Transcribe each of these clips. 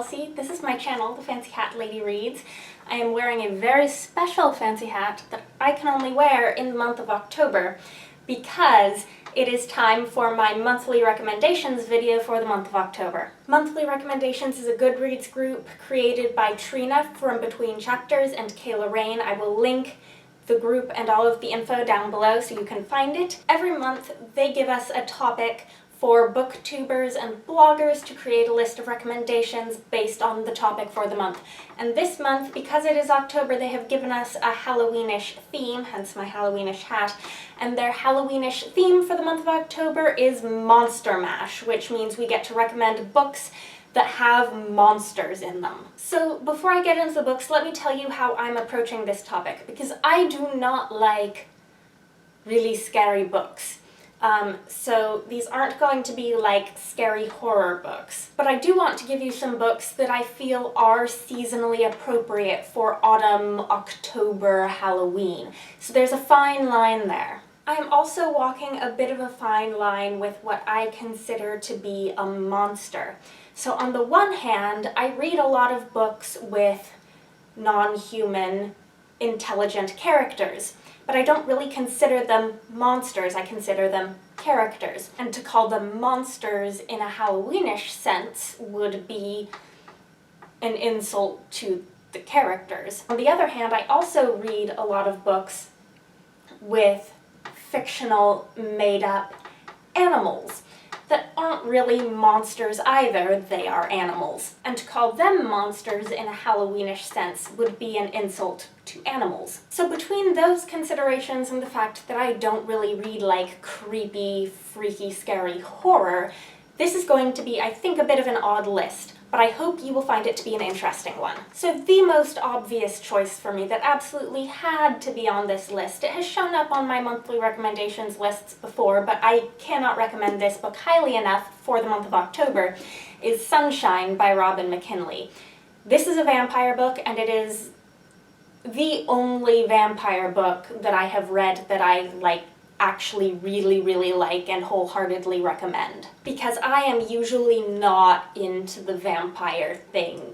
Chelsea. This is my channel, The Fancy Hat Lady Reads. I am wearing a very special fancy hat that I can only wear in the month of October because it is time for my monthly recommendations video for the month of October. Monthly Recommendations is a Goodreads group created by Trina from Between Chapters and Kayla Rain. I will link the group and all of the info down below so you can find it. Every month they give us a topic for booktubers and bloggers to create a list of recommendations based on the topic for the month. And this month, because it is October, they have given us a Halloweenish theme, hence my Halloweenish hat, and their Halloweenish theme for the month of October is Monster Mash, which means we get to recommend books that have monsters in them. So before I get into the books, let me tell you how I'm approaching this topic, because I do not like really scary books. So these aren't going to be like scary horror books, but I do want to give you some books that I feel are seasonally appropriate for autumn, October, Halloween. So there's a fine line there. I am also walking a bit of a fine line with what I consider to be a monster. So on the one hand, I read a lot of books with non-human, intelligent characters, but I don't really consider them monsters, I consider them characters. And to call them monsters in a Halloweenish sense would be an insult to the characters. On the other hand, I also read a lot of books with fictional, made-up animals that aren't really monsters either, they are animals. And to call them monsters in a Halloweenish sense would be an insult to animals. So between those considerations and the fact that I don't really read like creepy, freaky, scary horror, this is going to be, I think, a bit of an odd list, but I hope you will find it to be an interesting one. So the most obvious choice for me that absolutely had to be on this list, it has shown up on my monthly recommendations lists before, but I cannot recommend this book highly enough for the month of October, is Sunshine by McKinely. This is a vampire book, and it is the only vampire book that I have read that I actually really like and wholeheartedly recommend. Because I am usually not into the vampire thing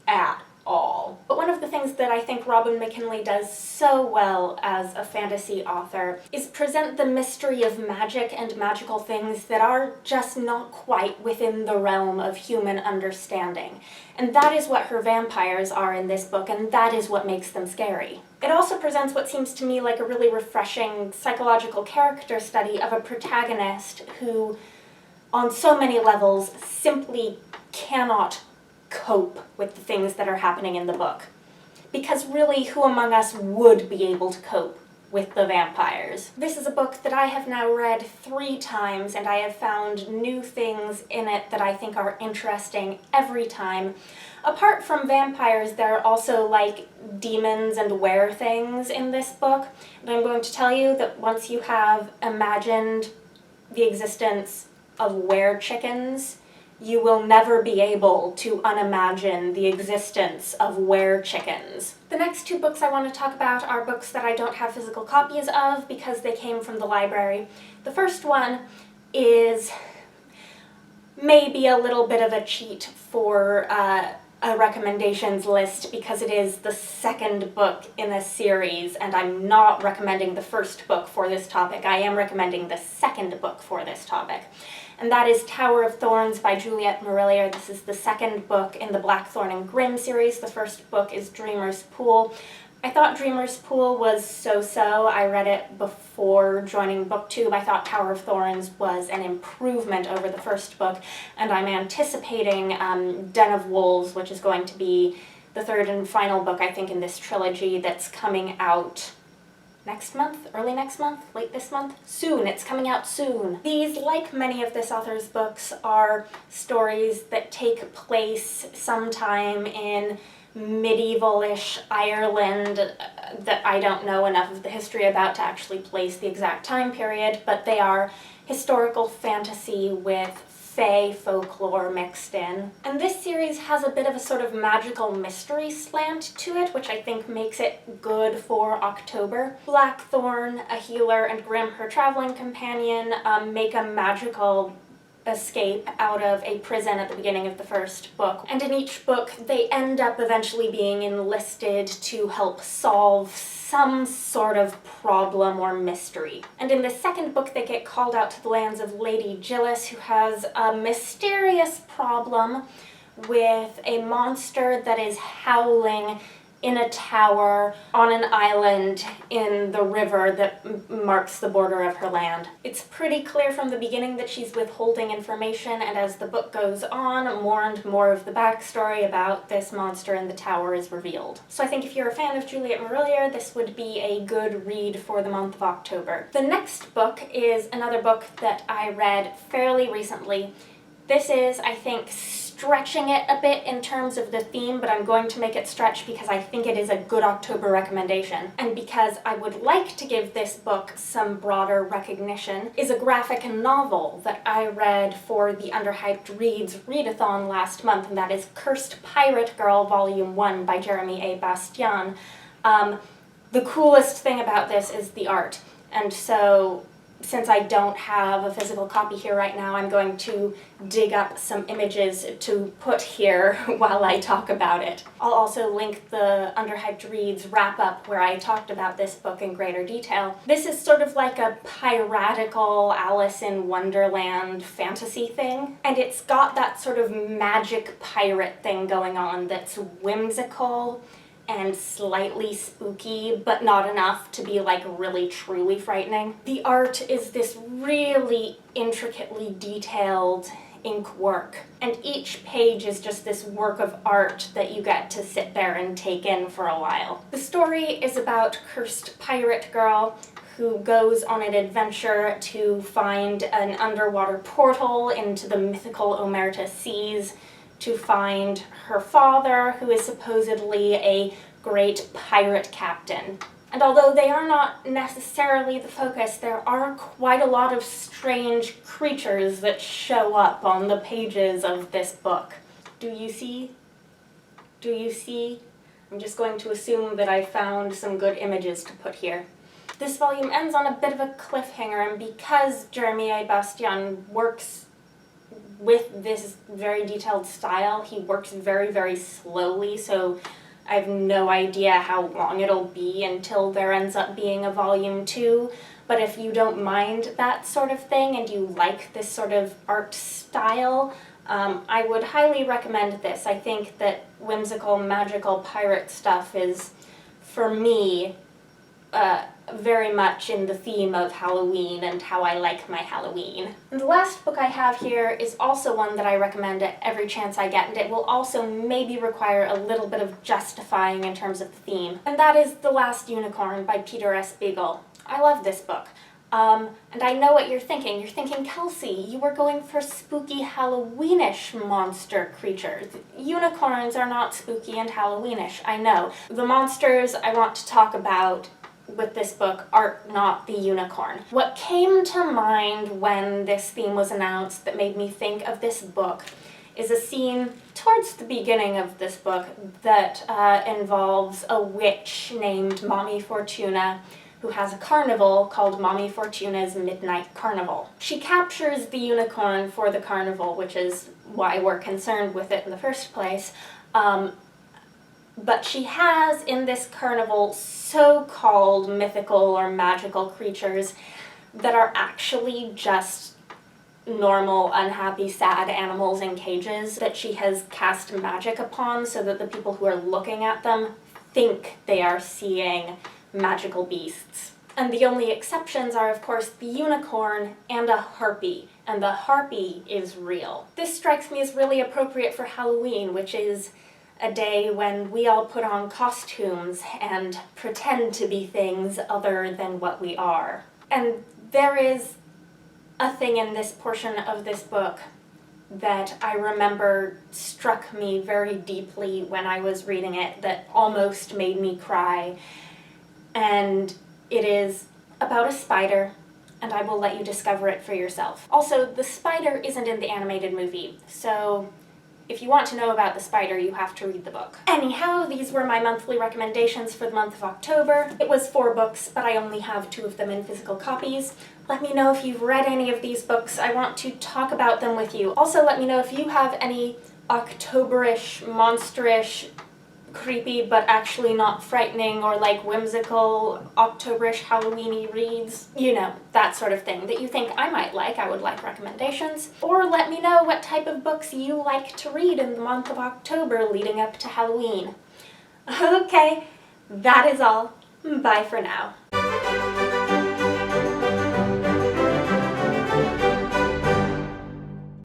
at all. But one of the things that I think McKinely does so well as a fantasy author is present the mystery of magic and magical things that are just not quite within the realm of human understanding. And that is what her vampires are in this book, and that is what makes them scary. It also presents what seems to me like a really refreshing psychological character study of a protagonist who, on so many levels, simply cannot cope with the things that are happening in the book. Because really, who among us would be able to cope with the vampires? This is a book that I have now read 3 times, and I have found new things in it that I think are interesting every time. Apart from vampires, there are also like demons and were-things in this book, and I'm going to tell you that once you have imagined the existence of were-chickens, you will never be able to unimagine the existence of were-chickens. The next 2 books I want to talk about are books that I don't have physical copies of because they came from the library. The first one is maybe a little bit of a cheat for a recommendations list because it is the second book in a series, and I'm not recommending the first book for this topic. I am recommending the second book for this topic. And that is Tower of Thorns by Juliet Marillier. This is the second book in the Blackthorn and Grimm series. The first book is Dreamer's Pool. I thought Dreamer's Pool was so-so. I read it before joining BookTube. I thought Tower of Thorns was an improvement over the first book, and I'm anticipating Den of Wolves, which is going to be the third and final book, I think, in this trilogy that's coming out next month, early next month, late this month? Soon, it's coming out soon. These, like many of this author's books, are stories that take place sometime in medieval-ish Ireland that I don't know enough of the history about to actually place the exact time period, but they are historical fantasy with fae folklore mixed in. And this series has a bit of a sort of magical mystery slant to it, which I think makes it good for October. Blackthorn, a healer, and Grimm, her traveling companion, make a magical escape out of a prison at the beginning of the first book. And in each book, they end up eventually being enlisted to help solve some sort of problem or mystery. And in the second book, they get called out to the lands of Lady Gillis, who has a mysterious problem with a monster that is howling in a tower on an island in the river that marks the border of her land. It's pretty clear from the beginning that she's withholding information, and as the book goes on, more and more of the backstory about this monster in the tower is revealed. So I think if you're a fan of Juliet Marillier, this would be a good read for the month of October. The next book is another book that I read fairly recently. This is, I think, stretching it a bit in terms of the theme, but I'm going to make it stretch because I think it is a good October recommendation. And because I would like to give this book some broader recognition, is a graphic novel that I read for the Underhyped Reads Readathon last month, and that is Cursed Pirate Girl Volume 1 by Jeremy A. Bastian. The coolest thing about this is the art, and so since I don't have a physical copy here right now, I'm going to dig up some images to put here while I talk about it. I'll also link the Underhyped Reads wrap-up where I talked about this book in greater detail. This is sort of like a piratical Alice in Wonderland fantasy thing, and it's got that sort of magic pirate thing going on that's whimsical and slightly spooky, but not enough to be like really truly frightening. The art is this really intricately detailed ink work, and each page is just this work of art that you get to sit there and take in for a while. The story is about Cursed Pirate Girl who goes on an adventure to find an underwater portal into the mythical Omerta Seas to find her father, who is supposedly a great pirate captain. And although they are not necessarily the focus, there are quite a lot of strange creatures that show up on the pages of this book. Do you see? Do you see? I'm just going to assume that I found some good images to put here. This volume ends on a bit of a cliffhanger, and because Jeremy A. Bastian works with this very detailed style, he works very, very slowly, so I have no idea how long it'll be until there ends up being a volume 2, but if you don't mind that sort of thing and you like this sort of art style, I would highly recommend this. I think that whimsical, magical pirate stuff is, for me, very much in the theme of Halloween and how I like my Halloween. And the last book I have here is also one that I recommend at every chance I get, and it will also maybe require a little bit of justifying in terms of the theme. And that is The Last Unicorn by Peter S. Beagle. I love this book. And I know what you're thinking. You're thinking, Kelsey, you were going for spooky Halloweenish monster creatures. Unicorns are not spooky and Halloweenish, I know. The monsters I want to talk about with this book are not the unicorn. What came to mind when this theme was announced that made me think of this book is a scene towards the beginning of this book that involves a witch named Mommy Fortuna who has a carnival called Mommy Fortuna's Midnight Carnival. She captures the unicorn for the carnival, which is why we're concerned with it in the first place. But she has in this carnival so-called mythical or magical creatures that are actually just normal, unhappy, sad animals in cages that she has cast magic upon so that the people who are looking at them think they are seeing magical beasts. And the only exceptions are, of course, the unicorn and a harpy, and the harpy is real. This strikes me as really appropriate for Halloween, which is a day when we all put on costumes and pretend to be things other than what we are. And there is a thing in this portion of this book that I remember struck me very deeply when I was reading it, that almost made me cry. And it is about a spider, and I will let you discover it for yourself. Also, the spider isn't in the animated movie, so if you want to know about the spider, you have to read the book. Anyhow, these were my monthly recommendations for the month of October. It was 4 books, but I only have 2 of them in physical copies. Let me know if you've read any of these books. I want to talk about them with you. Also, let me know if you have any Octoberish, monsterish, creepy but actually not frightening or like whimsical Octoberish Halloween-y reads, you know, that sort of thing that you think I might like. I would like recommendations. Or let me know what type of books you like to read in the month of October leading up to Halloween. Okay, that is all. Bye for now.